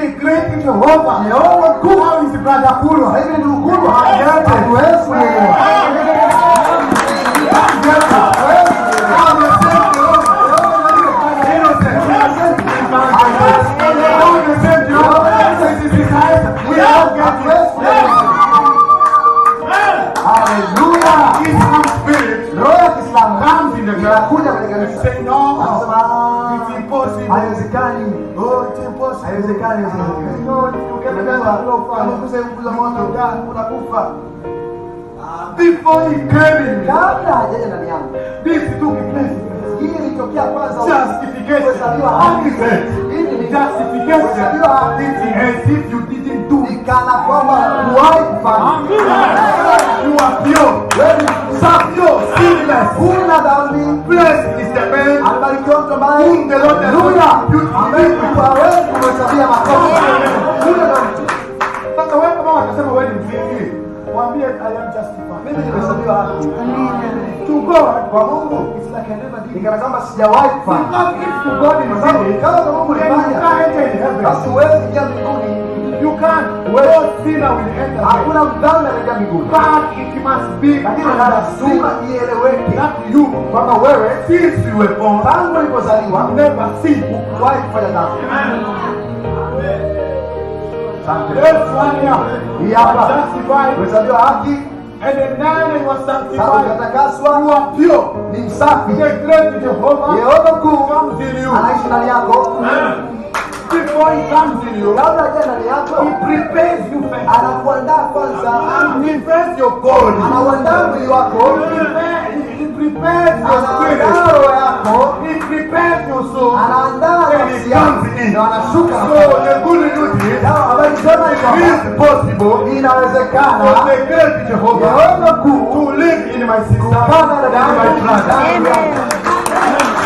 the great Jehovah. Yehova mkuu. How is brother Kulwa? Hivi ni Kulwa. Hatuwezi kuelewa. Haiwezekani. Before he came in, kabla hajaja ndani yangu, this took place. Hii ilitokea kwanza. Justification. Justification. As if you didn't do it. Kana kwamba huwahi kufanya. You are pure. Pure, sinless. Huna dhambi. Blessed is the man amebarikiwa mtu ambaye whom the Lord has hawezi kumhesabia makosa. Huna dhambi. Sasa wewe kama wakasema wewe ni mzinzi, mwambie I am justified. Mimi nimehesabiwa haki. To God, kwa Mungu, it's like I never did. Nikana kama sijawahi kufanya. If to God in heaven, kama Mungu alifanya, basi huwezi kuingia mbinguni. You can't. No sinner will enter. Hakuna mdhambi anaingia mbinguni. But it must be, lakini lazima ieleweke that you, kwamba wewe since you were born, tangu ulipozaliwa never sinned. Huwahi kufanya dhambi. That's one year. Justified. Umehesabiwa haki. And then now you are sanctified. Umetakaswa. You are pure. Ni msafi. The great Jehovah. Yehova mkuu comes in you. Anaishi ndani yako. Before he comes in you, kabla hajaja ndani yako, he prepares you first. Anakuandaa kwanza. He prepares your body. Anauandaa mwili wako. He prepares your spirit. Anaandaa roho yako. He prepares your soul. Anaandaa nafsi yako. Na anashuka. So the good news is, habari njema ni kwamba it is possible, inawezekana for the great Jehovah Yehova mkuu to live in my sister and my brother. Amen.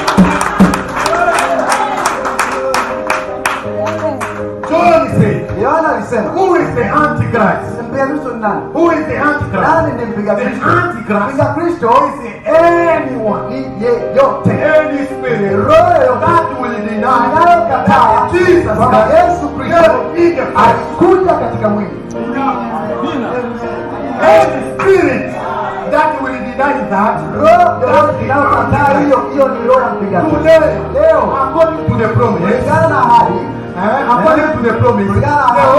John said, Yohana alisema, who is the Antichrist? Mpiga Kristo ni nani? Who is the Antichrist? Nani ni mpiga The Kristo? Antichrist Mpiga Kristo is anyone, ni yeyote, any spirit roho yoyote that will deny anayokataa Jesus kwamba Christ Yesu Kristo alikuja katika mwili. any spirit that will deny that, Roho yoyote inayokataa hiyo ni roho ya mpiga Kristo. today, Leo according to the promise, kulingana na ahadi, according to the promise, the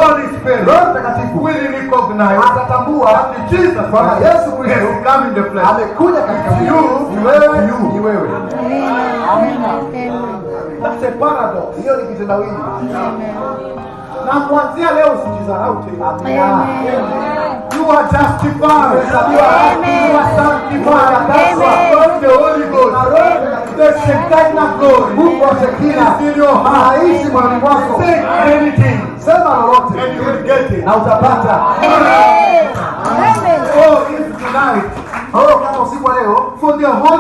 Holy Spirit Roho Mtakatifu will recognize atatambua that Jesus kwamba Christ Yesu Kristo has come in the flesh. amekuja katika mwili. Ni wewe. That's a paradox. Hiyo ni kitendawili. Na kuanzia leo usijidharau tena. Amen. You are justified. Amen. You are sanctified. From the Holy Ghost. The Shekinah glory. Mungu wa Shekinah is in your heart. anaishi moyoni mwako. Say anything. Sema lolote And you will get it. na utapata. Oh, it's tonight. Oh, kama usiku wa leo for the whole